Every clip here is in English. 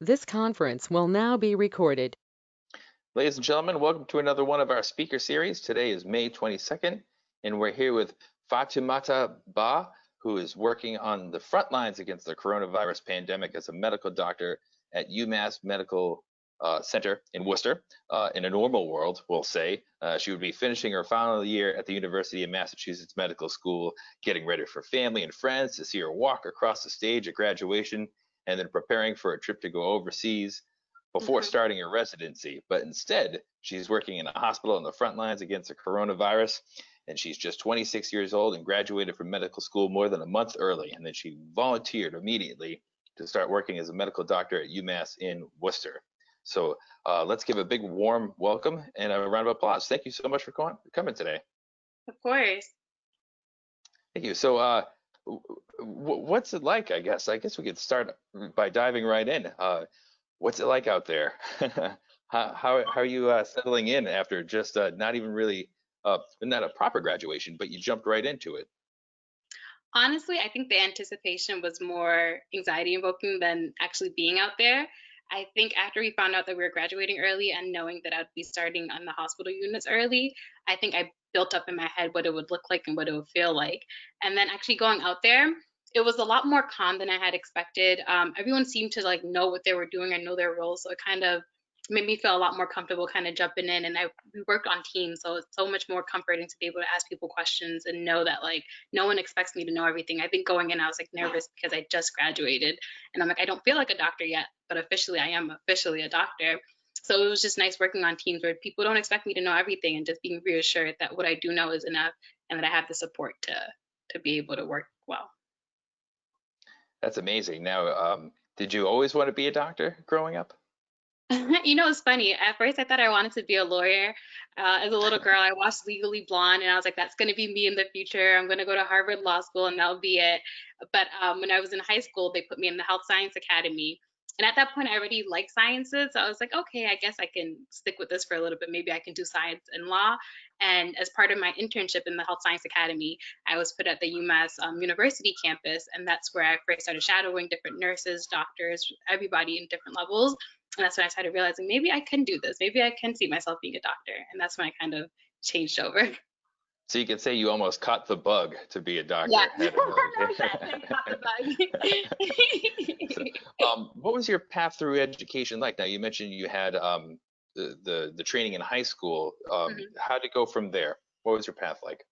This conference will now be recorded. Ladies and gentlemen, welcome to another one of our speaker series. Today is May 22nd, and we're here with Fatoumata Bah, who is working on the front lines against the coronavirus pandemic as a medical doctor at UMass Medical Center in Worcester. In a normal world, we'll say, she would be finishing her final year at the University of Massachusetts Medical School, getting ready for family and friends to see her walk across the stage at graduation, and then preparing for a trip to go overseas before Mhm. starting her residency. But instead, she's working in a hospital on the front lines against the coronavirus. And she's just 26 years old and graduated from medical school more than a month early. And then she volunteered immediately to start working as a medical doctor at UMass in Worcester. So let's give a big warm welcome and a round of applause. Thank you so much for coming today. Of course. Thank you. So what's it like, I guess? I guess we could start by diving right in. What's it like out there? How are you settling in after just not even really not a proper graduation, but you jumped right into it? Honestly, I think the anticipation was more anxiety invoking than actually being out there. I think after we found out that we were graduating early and knowing that I'd be starting on the hospital units early, I think I built up in my head what it would look like and what it would feel like. And then actually going out there, it was a lot more calm than I had expected. Everyone seemed to like know what they were doing and know their roles, so it kind of made me feel a lot more comfortable kind of jumping in. And we worked on teams, so it's so much more comforting to be able to ask people questions and know that like no one expects me to know everything. I think going in, I was like nervous because I just graduated and I'm like, I don't feel like a doctor yet, but officially, I am officially a doctor. So it was just nice working on teams where people don't expect me to know everything and just being reassured that what I do know is enough and that I have the support to be able to work well. That's amazing. Now, did you always want to be a doctor growing up? It's funny. At first, I thought I wanted to be a lawyer. As a little girl, I watched Legally Blonde, and I was like, "That's going to be me in the future. I'm going to go to Harvard Law School, and that'll be it." But when I was in high school, they put me in the Health Science Academy, and at that point, I already liked sciences. So I was like, "Okay, I guess I can stick with this for a little bit. Maybe I can do science and law." And as part of my internship in the Health Science Academy, I was put at the UMass University campus, and that's where I first started shadowing different nurses, doctors, everybody in different levels. And that's when I started realizing maybe I can do this. Maybe I can see myself being a doctor. And that's when I kind of changed over. So you could say you almost caught the bug to be a Yeah. doctor at an early No, exactly. Caught the So, bug. what was your path through education like? Now you mentioned you had the training in high school. How did it go from there? What was your path like?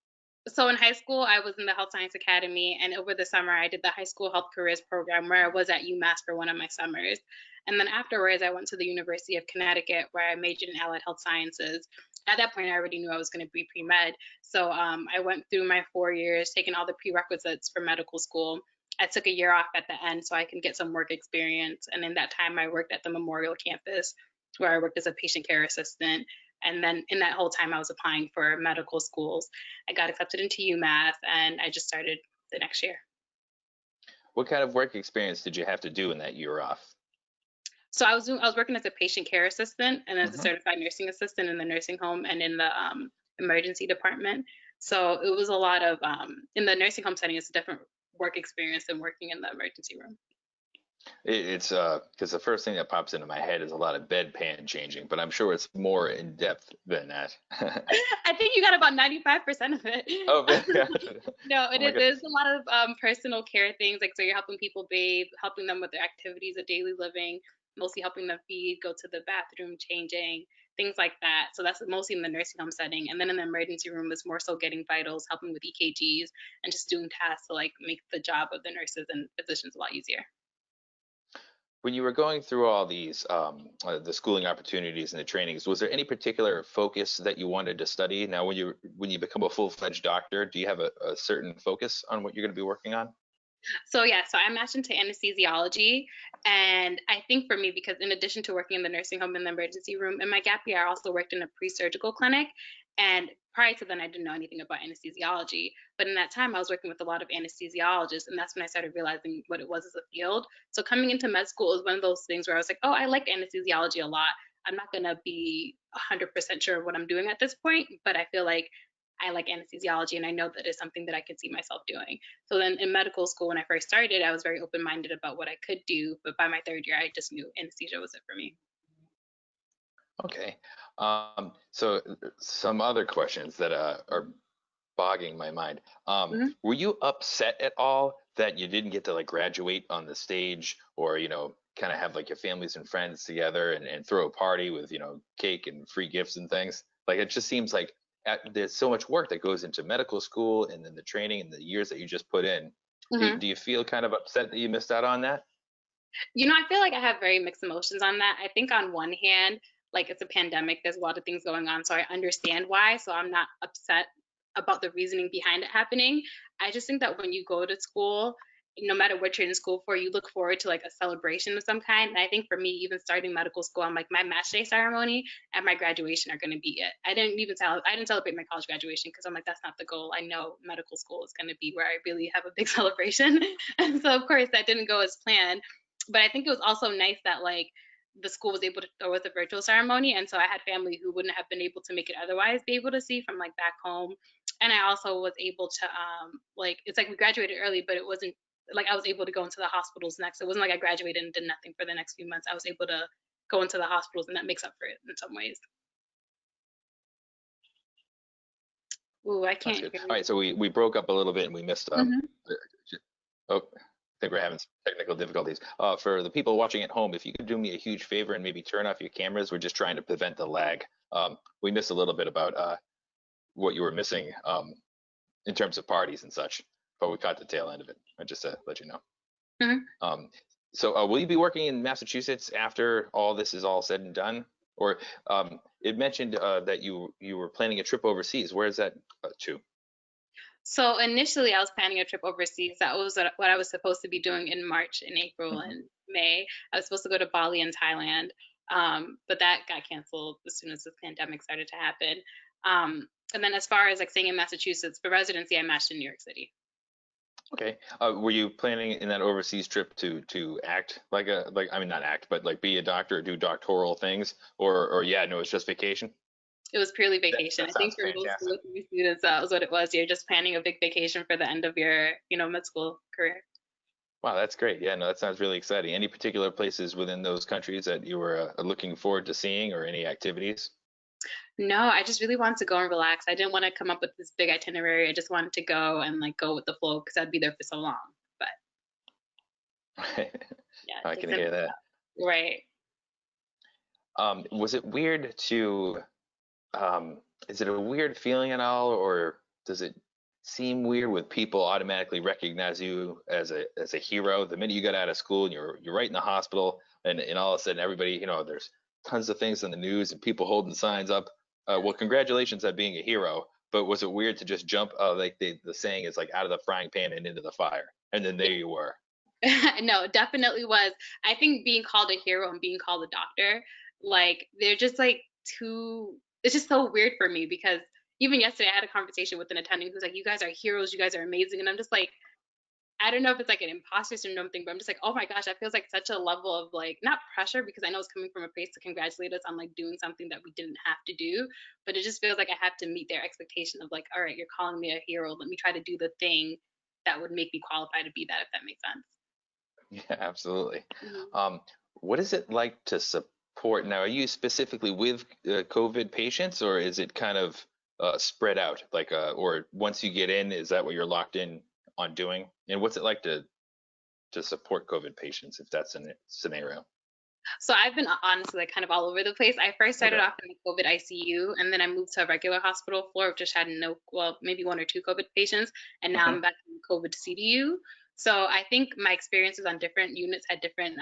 So in high school, I was in the Health Science Academy, and over the summer, I did the high school health careers program where I was at UMass for one of my summers. And then afterwards, I went to the University of Connecticut where I majored in allied health sciences. At that point, I already knew I was going to be pre med. So I went through my 4 years, taking all the prerequisites for medical school. I took a year off at the end so I can get some work experience. And in that time, I worked at the Memorial campus where I worked as a patient care assistant. And then in that whole time, I was applying for medical schools. I got accepted into UMass and I just started the next year. What kind of work experience did you have to do in that year off? So I was working as a patient care assistant and as a Hmm. certified nursing assistant in the nursing home and in the emergency department. So it was a lot of in the nursing home setting, it's a different work experience than working in the emergency room. It's because the first thing that pops into my head is a lot of bedpan changing, but I'm sure it's more in depth than that. I think you got about 95% of it. Oh, yeah. No, Oh it my is goodness. there's a lot of personal care things. Like so you're helping people bathe, helping them with their activities of daily living, mostly helping them feed, go to the bathroom, changing, things like that. So that's mostly in the nursing home setting. And then in the emergency room is more so getting vitals, helping with EKGs, and just doing tasks to like make the job of the nurses and physicians a lot easier. When you were going through all these the schooling opportunities and the trainings, was there any particular focus that you wanted to study? Now, when you become a full-fledged doctor, do you have a certain focus on what you're going to be working on? So yeah, so I matched into anesthesiology, and I think for me, because in addition to working in the nursing home and the emergency room, in my gap year, I also worked in a pre-surgical clinic. And prior to then, I didn't know anything about anesthesiology. But in that time, I was working with a lot of anesthesiologists, and that's when I started realizing what it was as a field. So coming into med school is one of those things where I was like, oh, I like anesthesiology a lot. I'm not gonna be 100% sure of what I'm doing at this point, but I feel like I like anesthesiology and I know that is something that I could see myself doing. So then in medical school, when I first started, I was very open-minded about what I could do. But by my third year, I just knew anesthesia was it for me. Okay. So some other questions that are bogging my mind. Mhm. Were you upset at all that you didn't get to like graduate on the stage, or kind of have like your families and friends together and throw a party with cake and free gifts and things? Like it just seems like there's so much work that goes into medical school and then the training and the years that you just put in. Mhm. Do you feel kind of upset that you missed out on that? I feel like I have very mixed emotions on that. I think on one hand, like it's a pandemic, there's a lot of things going on, so I understand why. So I'm not upset about the reasoning behind it happening. I just think that when you go to school, no matter what you're in school for, you look forward to like a celebration of some kind. And I think for me, even starting medical school, I'm like my match day ceremony and my graduation are going to be it. I didn't celebrate my college graduation because I'm like that's not the goal. I know medical school is going to be where I really have a big celebration, and so of course that didn't go as planned. But I think it was also nice that like the school was able to throw us a virtual ceremony, and so I had family who wouldn't have been able to make it otherwise be able to see from like back home. And I also was able to like it's like we graduated early, but it wasn't like I was able to go into the hospitals next. It wasn't like I graduated and did nothing for the next few months. I was able to go into the hospitals, and that makes up for it in some ways. Ooh, I That's can't good. hear All you. right, so we broke up a little bit and we missed Mhm. uh, oh, I think we're having some technical difficulties. For the people watching at home, if you could do me a huge favor and maybe turn off your cameras, we're just trying to prevent the lag. We missed a little bit about what you were missing in terms of parties and such, but we caught the tail end of it. Just to let you know. Mhm. Um, so will you be working in Massachusetts after all this is all said and done? Or it mentioned that you were planning a trip overseas. Where is that to? So initially, I was planning a trip overseas. That was what I was supposed to be doing in March and April Mhm. and May. I was supposed to go to Bali and Thailand, but that got canceled as soon as the pandemic started to happen. And then, as far as like staying in Massachusetts for residency, I matched in New York City. Okay. Were you planning in that overseas trip to act like I mean not act, but like be a doctor or do doctoral things, or yeah, no, it's just vacation. It was purely That vacation. that I think sounds for most fantastic. military students, that was what it was. You're just planning a big vacation for the end of your, med school career. Wow, that's great. Yeah, no, that sounds really exciting. Any particular places within those countries that you were looking forward to seeing, or any activities? No, I just really wanted to go and relax. I didn't want to come up with this big itinerary. I just wanted to go and like go with the flow because I'd be there for so long. But yeah, I just can hear simple that. stuff. Right. Was it weird to um, is it a weird feeling at all, or does it seem weird with people automatically recognize you as a hero the minute you got out of school and you're right in the hospital, and all of a sudden everybody, there's tons of things on the news and people holding signs up. Well, congratulations on being a hero. But was it weird to just jump, like the saying is like out of the frying pan and into the fire, and then there you were? No, it definitely was. I think being called a hero and being called a doctor, like they're just like too. It's just so weird for me because even yesterday I had a conversation with an attending who's like, "You guys are heroes. You guys are amazing," and I'm just like, I don't know if it's like an imposter syndrome thing, but I'm just like, oh my gosh, that feels like such a level of like not pressure because I know it's coming from a place to congratulate us on like doing something that we didn't have to do, but it just feels like I have to meet their expectation of like, all right, you're calling me a hero. Let me try to do the thing that would make me qualified to be that, if that makes sense. Yeah, absolutely. Mhm. Um, what is it like to support now? Are you specifically with COVID patients, or is it kind of spread out? Like, or once you get in, is that what you're locked in on doing? And what's it like to support COVID patients if that's a scenario? So I've been honestly like kind of all over the place. I first started Okay. off in the COVID ICU, and then I moved to a regular hospital floor, which just had no, well, maybe one or two COVID patients, and now Hmm. I'm back in COVID CDU. So I think my experiences on different units had different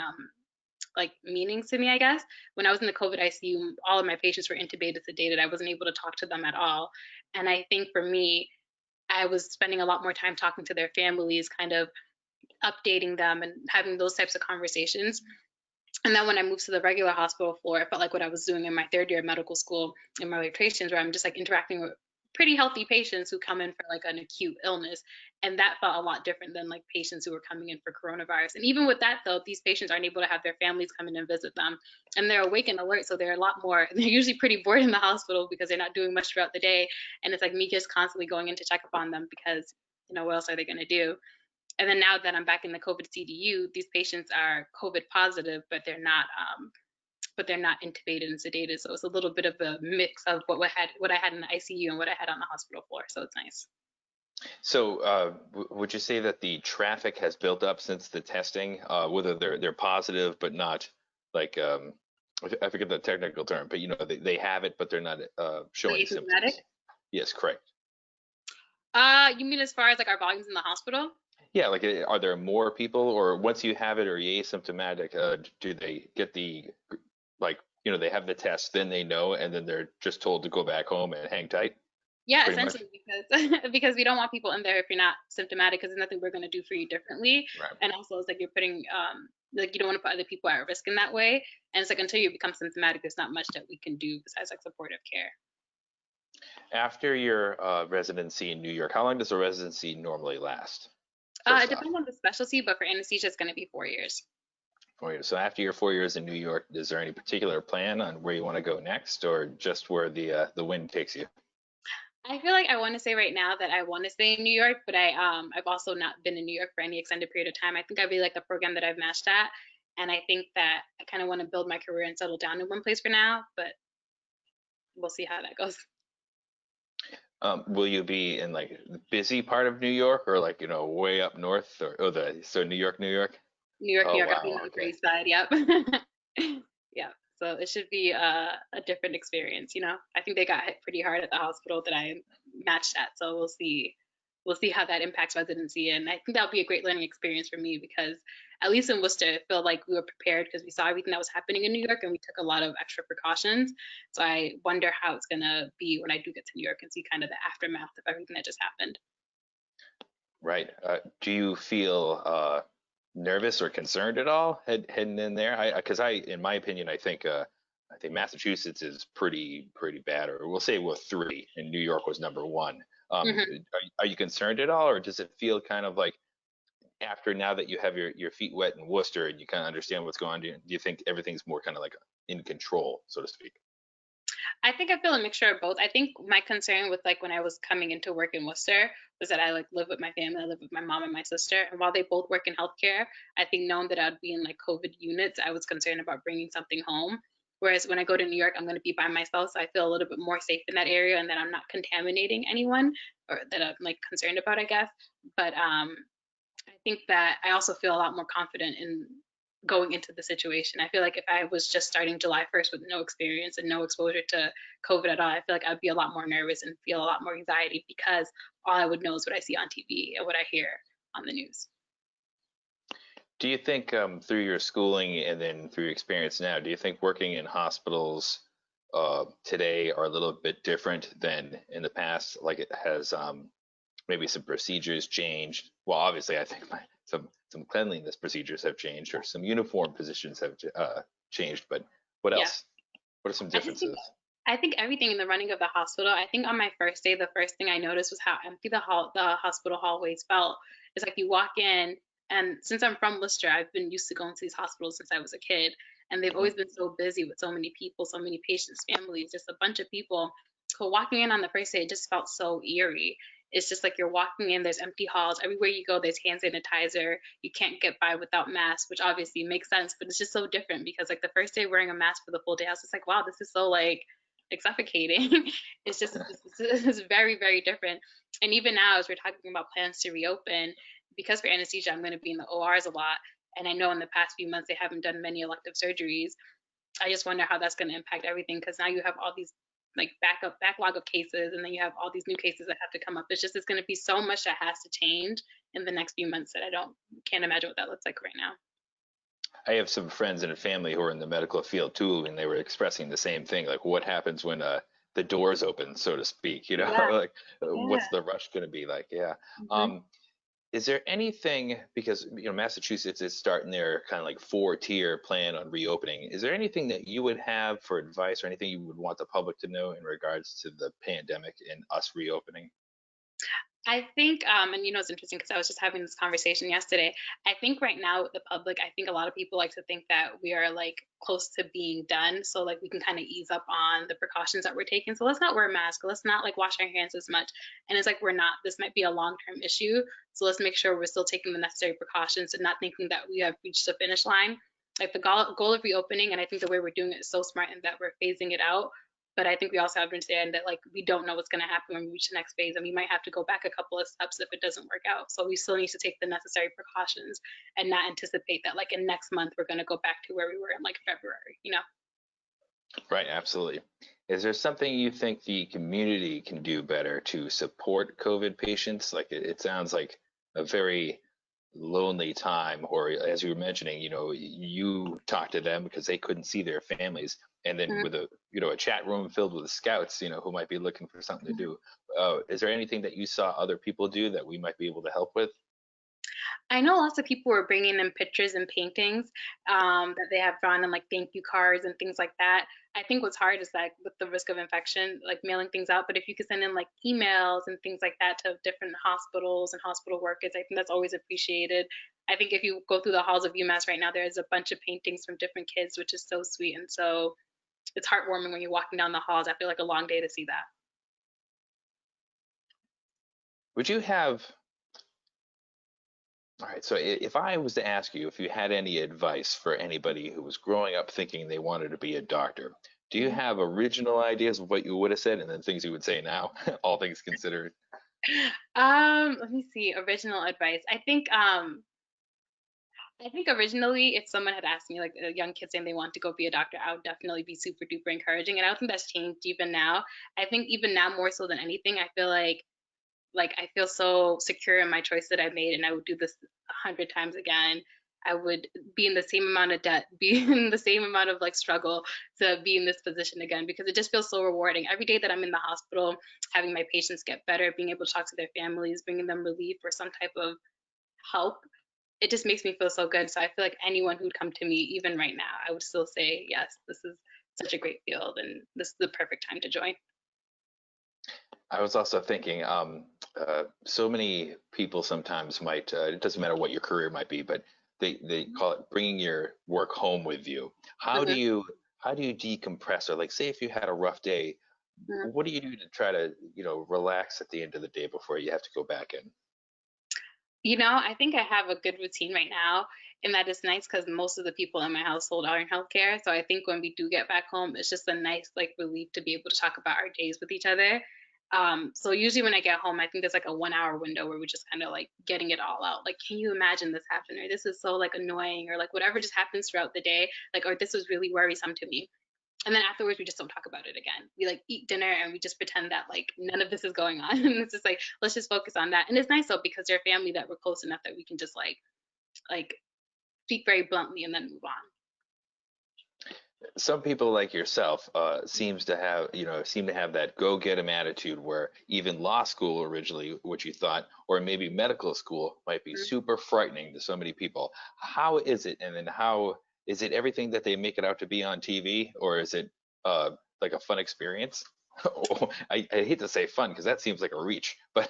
like meanings to me, I guess. When I was in the COVID ICU, all of my patients were intubated, sedated. I wasn't able to talk to them at all. And I think for me, I was spending a lot more time talking to their families, kind of updating them and having those types of conversations. And then when I moved to the regular hospital floor, it felt like what I was doing in my third year of medical school in my rotations, where I'm just like interacting with pretty healthy patients who come in for like an acute illness. And that felt a lot different than like patients who were coming in for coronavirus. And even with that, though, these patients aren't able to have their families come in and visit them. And they're awake and alert. So they're a lot more, they're usually pretty bored in the hospital because they're not doing much throughout the day. And it's like me just constantly going in to check up on them because, what else are they going to do? And then now that I'm back in the COVID CDU, these patients are COVID positive, but they're not intubated and sedated. So it's a little bit of a mix of what I had in the ICU and what I had on the hospital floor. So it's nice. So, would you say that the traffic has built up since the testing, whether they're positive but not like I forget the technical term, but they have it but they're not showing Asymptomatic? symptoms? Yes, correct. You mean as far as like our volumes in the hospital? Yeah, like are there more people, or once you have it or you're asymptomatic, do they get they have the test, then they know, and then they're just told to go back home and hang tight, Yeah, pretty much? essentially because because we don't want people in there if you're not symptomatic because there's nothing we're going to do for you differently. Right. And also it's like you're putting like you don't want to put other people at risk in that way. And it's like until you become symptomatic, there's not much that we can do besides like supportive care. After your residency in New York, how long does a residency normally last? It First off, depends on the specialty, but for anesthesia, it's going to be 4 years. 4 years. So after your 4 years in New York, is there any particular plan on where you want to go next, or just where the wind takes you? I feel like I want to say right now that I want to stay in New York, but I've also not been in New York for any extended period of time. I think I really like the program that I've matched at, and I think that I kind of want to build my career and settle down in one place for now, but we'll see how that goes. Will you be in like the busy part of New York, or like way up north, or so New York, New York? New York, New Oh York, I'll be wow, on the Upper okay. East Side. Yep. Yeah. So it should be a different experience. I think they got hit pretty hard at the hospital that I matched at. So we'll see. We'll see how that impacts residency. And I think that'll be a great learning experience for me because at least in Worcester, I feel like we were prepared because we saw everything that was happening in New York and we took a lot of extra precautions. So I wonder how it's gonna be when I do get to New York and see kind of the aftermath of everything that just happened. Right. Do you feel nervous or concerned at all heading in there? Because in my opinion, I think Massachusetts is pretty bad, or we'll say we're three, and New York was number one. Mhm. Are you concerned at all, or does it feel kind of like after now that you have your feet wet in Worcester and you kind of understand what's going on, do you think everything's more kind of like in control, so to speak? I think I feel a mixture of both. I think my concern with like when I was coming into work in Worcester was that I like live with my family. I live with my mom and my sister, and while they both work in healthcare, I think knowing that I'd be in like COVID units, I was concerned about bringing something home. Whereas when I go to New York, I'm going to be by myself, so I feel a little bit more safe in that area, and that I'm not contaminating anyone, or that I'm like concerned about, I guess. But I think that I also feel a lot more confident in going into the situation. I feel like if I was just starting July 1st with no experience and no exposure to COVID at all, I feel like I'd be a lot more nervous and feel a lot more anxiety because all I would know is what I see on TV and what I hear on the news. Do you think through your schooling and then through your experience now, do you think working in hospitals today are a little bit different than in the past? Like it has maybe some procedures changed. Well, obviously, I think some cleanliness procedures have changed, or some uniform positions have changed. But what Yeah. else? What are some I just think differences? I think everything in the running of the hospital. I think on my first day, the first thing I noticed was how empty the hospital hallways felt. It's like you walk in, and since I'm from Worcester, I've been used to going to these hospitals since I was a kid, and they've Mhm. always been so busy with so many people, so many patients, families, just a bunch of people. So walking in on the first day, it just felt so eerie. It's just like you're walking in, there's empty halls. Everywhere you go, there's hand sanitizer. You can't get by without masks, which obviously makes sense, but it's just so different because like the first day wearing a mask for the full day, I was just like, wow, this is so like suffocating. It's very, very different. And even now, as we're talking about plans to reopen, because for anesthesia, I'm going to be in the ORs a lot. And I know in the past few months, they haven't done many elective surgeries. I just wonder how that's going to impact everything because now you have all these like backlog of cases, and then you have all these new cases that have to come up. It's going to be so much that has to change in the next few months that I don't can't imagine what that looks like right now. I have some friends and family who are in the medical field too, and they were expressing the same thing. Like, what happens when the doors open, so to speak? Yeah, Like, yeah. what's the rush going to be like? Yeah. Hmm. Um, Is there anything, because Massachusetts is starting their kind of like four-tier plan on reopening. Is there anything that you would have for advice, or anything you would want the public to know in regards to the pandemic and us reopening? I think, and it's interesting because I was just having this conversation yesterday. I think right now with the public, I think a lot of people like to think that we are like close to being done. So like we can kind of ease up on the precautions that we're taking. So let's not wear a mask. Let's not like wash our hands as much. And it's like we're not, this might be a long-term issue. So let's make sure we're still taking the necessary precautions and not thinking that we have reached the finish line. Like the goal of reopening, and I think the way we're doing it is so smart in that we're phasing it out, but I think we also have to understand that like we don't know what's going to happen when we reach the next phase, and we might have to go back a couple of steps if it doesn't work out. So we still need to take the necessary precautions and not anticipate that like in next month we're going to go back to where we were in like February. Right, absolutely. Is there something you think the community can do better to support COVID patients? Like it sounds like a very lonely time, or as you were mentioning, you talked to them because they couldn't see their families, and then with a chat room filled with scouts, who might be looking for something to do. Is there anything that you saw other people do that we might be able to help with? I know lots of people were bringing in pictures and paintings that they have drawn and like thank you cards and things like that. I think what's hard is like with the risk of infection, like mailing things out. But if you could send in like emails and things like that to different hospitals and hospital workers, I think that's always appreciated. I think if you go through the halls of UMass right now, there's a bunch of paintings from different kids, which is so sweet. And so it's heartwarming when you're walking down the halls after like a long day to see that. Would you have All right, so if I was to ask you if you had any advice for anybody who was growing up thinking they wanted to be a doctor, do you Mhm. have original ideas of what you would have said and then things you would say now, all things considered? Let me see. Original advice. I think originally, if someone had asked me, like a young kid saying they want to go be a doctor, I would definitely be super duper encouraging. And I don't think that's changed even now. I think even now more so than anything, I feel like I feel so secure in my choice that I made, and I would do this 100 times again. I would be in the same amount of debt, be in the same amount of like struggle to be in this position again because it just feels so rewarding. Every day that I'm in the hospital, having my patients get better, being able to talk to their families, bringing them relief or some type of help, it just makes me feel so good. So I feel like anyone who'd come to me, even right now, I would still say, yes, this is such a great field and this is the perfect time to join. I was also thinking, so many people sometimes might, it doesn't matter what your career might be, but they call it bringing your work home with you. How do Mhm, you how do you decompress? Or like, say if you had a rough day, mhm. what do you do to try to, relax at the end of the day before you have to go back in? I think I have a good routine right now, and that is nice because most of the people in my household are in healthcare. So I think when we do get back home, it's just a nice like relief to be able to talk about our days with each other. So usually when I get home, I think there's like a 1 hour window where we're just kind of like getting it all out. Like, can you imagine this happened? Or this is so like annoying, or like whatever just happens throughout the day, like, or this was really worrisome to me. And then afterwards, we just don't talk about it again. We like eat dinner and we just pretend that like none of this is going on. And it's just like, let's just focus on that. And it's nice though, because they're family that we're close enough that we can just like speak very bluntly and then move on. Some people like yourself seem to have that go get 'em attitude where even law school originally, what you thought, or maybe medical school might be Mhm. super frightening to so many people. How is it? And then how is it everything that they make it out to be on TV, or is it like a fun experience? I hate to say fun because that seems like a reach, but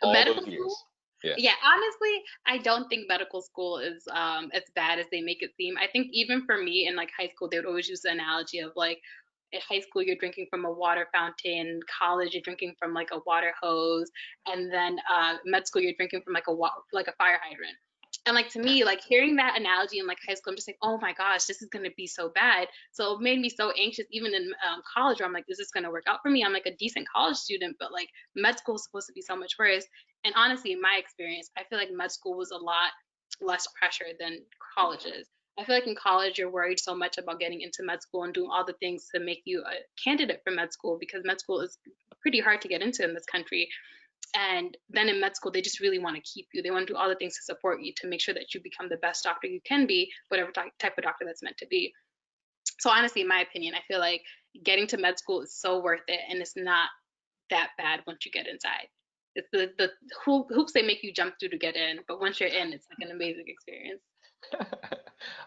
all Medical those school? years. Yeah. Yeah, honestly, I don't think medical school is as bad as they make it seem. I think even for me in like high school, they would always use the analogy of like in high school you're drinking from a water fountain, college you're drinking from like a water hose, and then med school you're drinking from like like a fire hydrant. And like to me, like hearing that analogy in like high school, I'm just like, oh my gosh, this is gonna be so bad. So it made me so anxious, even in college, where I'm like, is this gonna work out for me? I'm like a decent college student, but like med school is supposed to be so much worse. And honestly, in my experience, I feel like med school was a lot less pressure than colleges. I feel like in college, you're worried so much about getting into med school and doing all the things to make you a candidate for med school because med school is pretty hard to get into in this country. And then in med school, they just really want to keep you. They want to do all the things to support you to make sure that you become the best doctor you can be, whatever type of doctor that's meant to be. So honestly, in my opinion, I feel like getting to med school is so worth it, and it's not that bad once you get inside. It's the hoops they make you jump through to get in, but once you're in, it's like an amazing experience.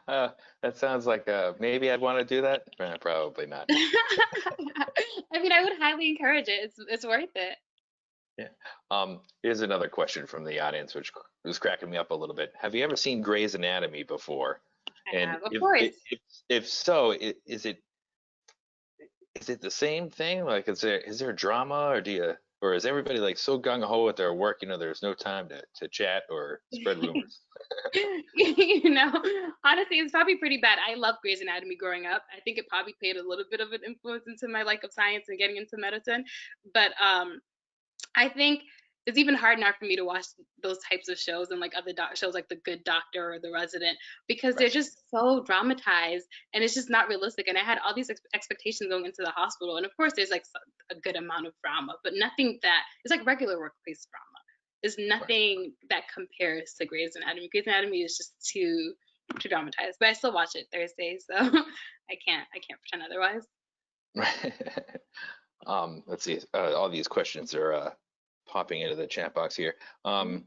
uh, that sounds like maybe I'd want to do that. Probably not. I mean, I would highly encourage it. It's worth it. Yeah. Here's another question from the audience, which was cracking me up a little bit. Have you ever seen Grey's Anatomy before? I And have, of course. if so, is it the same thing? Like, is there drama, or or is everybody like so gung ho with their work, there's no time to chat or spread rumors? You know, honestly, it's probably pretty bad. I loved Grey's Anatomy growing up. I think it probably played a little bit of an influence into my like of science and getting into medicine. But I think it's even hard now for me to watch those types of shows and like other shows like The Good Doctor or The Resident because they're Right. just so dramatized and it's just not realistic. And I had all these expectations going into the hospital, and of course, there's like a good amount of drama, but nothing that it's like regular workplace drama. There's Right. nothing that compares to Grey's Anatomy. Grey's Anatomy is just too dramatized, but I still watch it Thursdays, so I can't pretend otherwise. Right. Let's see. All these questions are popping into the chat box here. How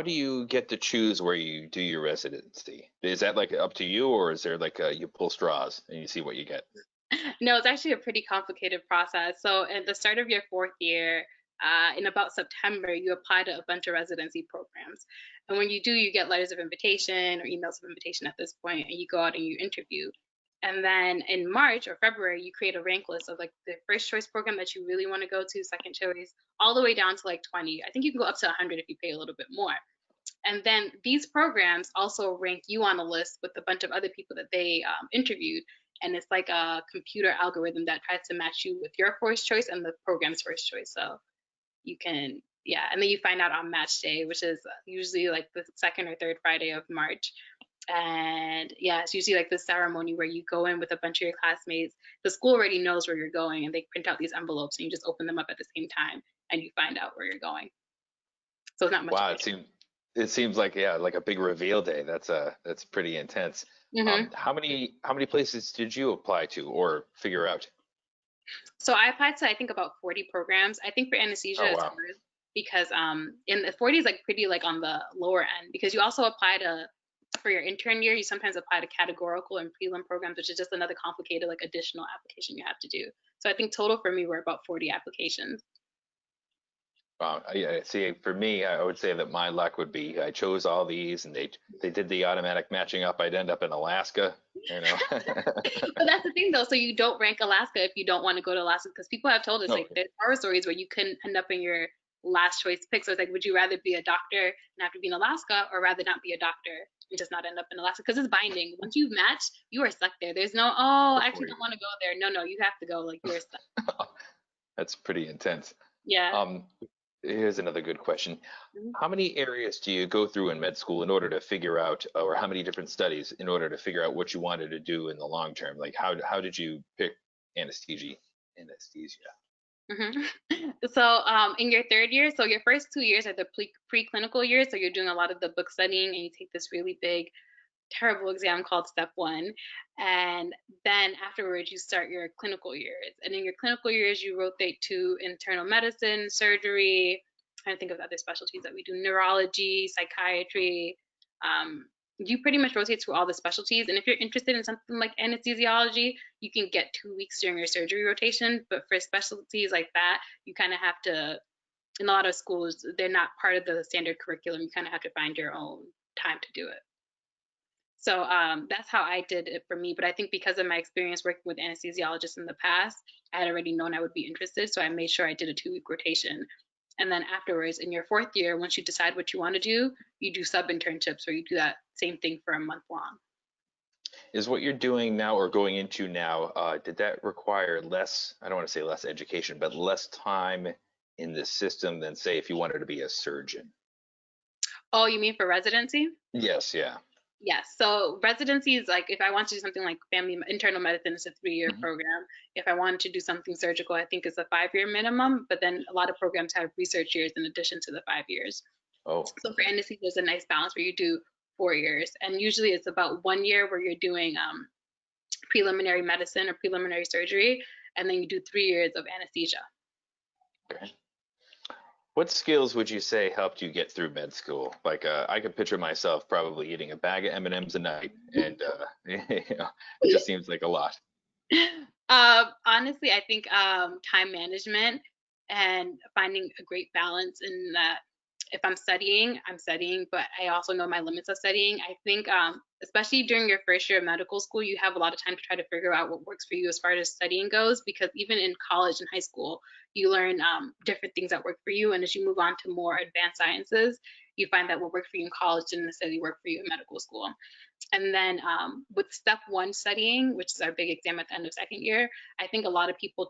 do you get to choose where you do your residency? Is that like up to you, or is there like you pull straws and you see what you get? No, it's actually a pretty complicated process. So at the start of your fourth year, in about September, you apply to a bunch of residency programs. And when you do, you get letters of invitation or emails of invitation at this point, and you go out and you interview. And then in March or February, you create a rank list of like the first choice program that you really want to go to, second choice, all the way down to like 20. I think you can go up to 100 if you pay a little bit more. And then these programs also rank you on a list with a bunch of other people that they interviewed. And it's like a computer algorithm that tries to match you with your first choice and the program's first choice. So you can, yeah. And then you find out on match day, which is usually like the second or third Friday of March. And yeah, it's usually like the ceremony where you go in with a bunch of your classmates. The school already knows where you're going, and they print out these envelopes and you just open them up at the same time and you find out where you're going. So it's not much of Wow, a it seems like, yeah, like a big reveal day. That's pretty intense. journey. How many places did you apply to or figure out? So I applied to I think about 40 programs. I think for Oh anesthesia it's wow. hard because in the 40 is like pretty like on the lower end because you also apply to for your intern year you sometimes apply to categorical and prelim programs, which is just another complicated like additional application you have to do. So I think total for me were about 40 applications. Yeah, see, for me, I would say that my luck would be I chose all these, and they did the automatic matching up. I'd end up in Alaska, you know. But that's the thing though, so you don't rank Alaska if you don't want to go to Alaska because people have told us like Okay. there's horror stories where you couldn't end up in your last choice pick. So it's like, would you rather be a doctor and have to be in Alaska or rather not be a doctor and just not end up in Alaska? Because it's binding. Once you've matched, you are stuck there. There's no, oh, I actually don't want to go there. No, you have to go. Like you are stuck. That's pretty intense. Yeah. Um, Here's another good question. Mhm. How many areas do you go through in med school in order to figure out, or how many different studies in order to figure out what you wanted to do in the long term? Like how did you pick anesthesia? Anesthesia. Mhm. So, in your third year, so your first 2 years are the preclinical years. So you're doing a lot of the book studying, and you take this really big terrible exam called step one. And then afterwards, you start your clinical years. And in your clinical years, you rotate to internal medicine, surgery. I think of other specialties that we do neurology, psychiatry. Um, you pretty much rotate through all the specialties. And if you're interested in something like anesthesiology, you can get 2 weeks during your surgery rotation. But for specialties like that, you kind of have to, in a lot of schools, they're not part of the standard curriculum. You kind of have to find your own time to do it. So that's how I did it for me. But I think because of my experience working with anesthesiologists in the past, I had already known I would be interested. So I made sure I did a 2 week rotation. And then afterwards, in your fourth year, once you decide what you want to do, you do sub internships or you do that same thing for a month long. Is what you're doing now or going into now, did that require less, I don't want to say less education, but less time in the system than say if you wanted to be a surgeon? Oh, you mean for residency? Yes, yeah. Yes. So residency is like if I want to do something like family internal medicine, it's a 3 year Mhm. program. If I wanted to do something surgical, I think it's a 5 year minimum. But then a lot of programs have research years in addition to the 5 years. Oh, So for anesthesia, there's a nice balance where you do 4 years, and usually it's about 1 year where you're doing preliminary medicine or preliminary surgery, and then you do 3 years of anesthesia. okay. What skills would you say helped you get through med school? Like, I could picture myself probably eating a bag of M&Ms a night, and it just seems like a lot. Honestly, I think time management. and finding a great balance in that. If I'm studying, I'm studying, but I also know my limits of studying. I think, especially during your first year of medical school, you have a lot of time to try to figure out what works for you as far as studying goes, because even in college and high school, you learn different things that work for you. And as you move on to more advanced sciences, you find that what worked for you in college didn't necessarily work for you in medical school. And then with step one studying, which is our big exam at the end of second year, I think a lot of people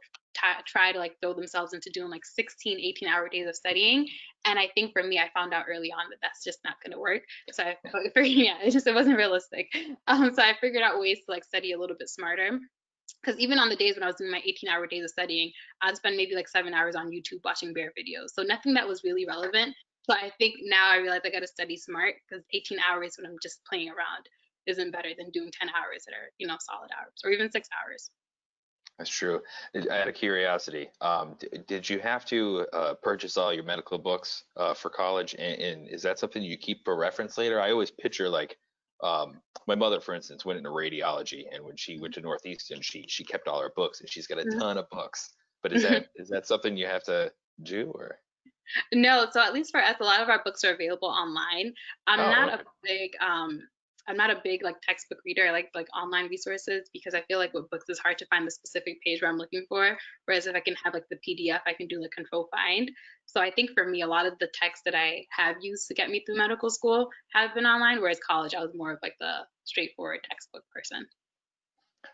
try to like throw themselves into doing like 16, 18-hour days of studying. And I think for me, I found out early on that that's just not going to work. So I figured, yeah, it wasn't realistic. So I figured out ways to like study a little bit smarter. Because even on the days when I was doing my 18-hour days of studying, I'd spend maybe like 7 hours on YouTube watching bear videos. So nothing that was really relevant. So I think now I realize I got to study smart, because 18 hours when I'm just playing around isn't better than doing 10 hours that are, solid hours, or even 6 hours. That's true. Out of curiosity, did you have to purchase all your medical books for college? And is that something you keep for reference later? I always picture like my mother, for instance, went into radiology, and when she went to Northeastern, she kept all her books, and she's got a ton of books. But is that something you have to do, or? No, so at least for us, a lot of our books are available online. I'm Oh, not okay. a big I'm not a big like textbook reader. I like online resources, because I feel like with books it's hard to find the specific page where I'm looking for. Whereas if I can have like the PDF, I can do like control find. So I think for me, a lot of the texts that I have used to get me through medical school have been online, whereas college I was more of like the straightforward textbook person.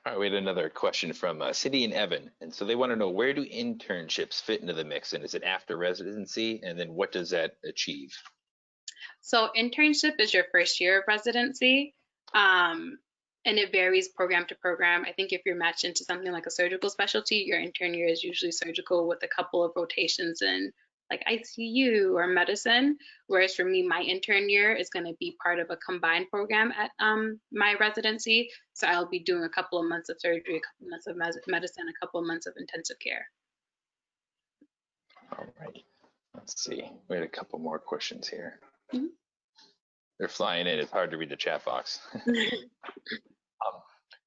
All right, we had another question from Cindy and Evan. And so they want to know, where do internships fit into the mix? And is it after residency? And then what does that achieve? So internship is your first year of residency. Um, and it varies program to program. I think if you're matched into something like a surgical specialty, your intern year is usually surgical with a couple of rotations in like ICU or medicine. Whereas for me, my intern year is going to be part of a combined program at my residency. So I'll be doing a couple of months of surgery, a couple of months of medicine, a couple of months of intensive care. All right, let's see. We had a couple more questions here. Mhm. They're flying in. It's hard to read the chat box.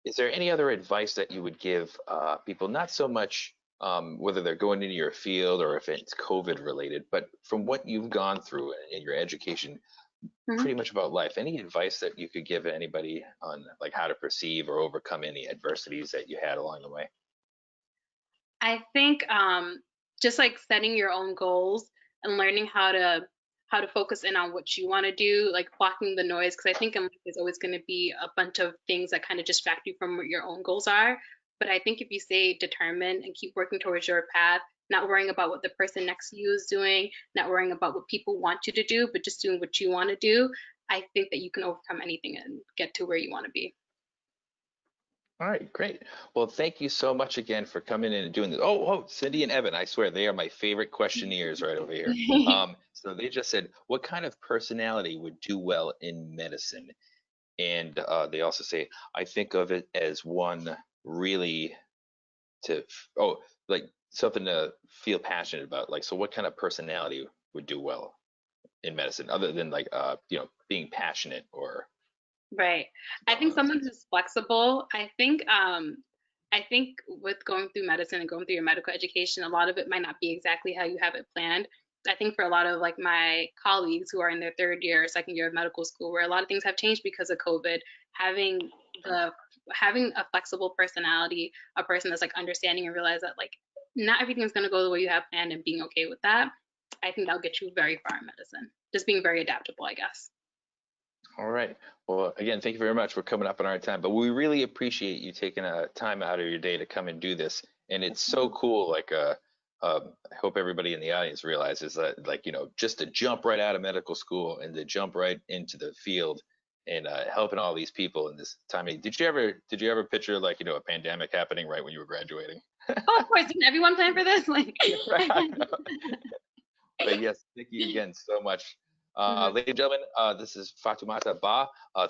Is there any other advice that you would give people, not so much whether they're going into your field or if it's COVID related, but from what you've gone through in your education, Mhm. pretty much about life, any advice that you could give anybody on like how to perceive or overcome any adversities that you had along the way? I think just like setting your own goals and learning how to focus in on what you want to do, like blocking the noise, because I think in life there's always going to be a bunch of things that kind of distract you from what your own goals are. But I think if you stay determined and keep working towards your path, not worrying about what the person next to you is doing, not worrying about what people want you to do, but just doing what you want to do, I think that you can overcome anything and get to where you want to be. All right, great. Well, thank you so much again for coming in and doing this. Cindy and Evan, I swear they are my favorite questionnaires right over here. So they just said, what kind of personality would do well in medicine? And they also say, I think of it as one really to, like something to feel passionate about. Like, so what kind of personality would do well in medicine other than like, being passionate or Right. I along think those someone lines? who's flexible. I think with going through medicine and going through your medical education, a lot of it might not be exactly how you have it planned. I think for a lot of like my colleagues who are in their third year or second year of medical school, where a lot of things have changed because of COVID, having the having a flexible personality, a person that's like understanding and realize that like not everything's gonna go the way you have planned, and being okay with that, I think that'll get you very far in medicine. Just being very adaptable, I guess. All right. Well, again, thank you very much for coming up on our time, but we really appreciate you taking a time out of your day to come and do this. And it's so cool. Like, I hope everybody in the audience realizes that, like, just to jump right out of medical school and to jump right into the field and helping all these people in this time. Did you ever picture like, a pandemic happening right when you were graduating? Oh, of course, didn't everyone plan for this? Like, Right. But yes, thank you again so much. Mhm. Ladies and gentlemen, this is Fatoumata Bah.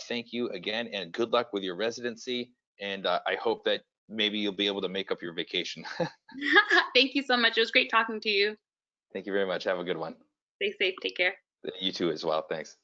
Thank you again, and good luck with your residency. And I hope that maybe you'll be able to make up your vacation. Thank you so much. It was great talking to you. Thank you very much. Have a good one. Stay safe. Take care. You too as well. Thanks.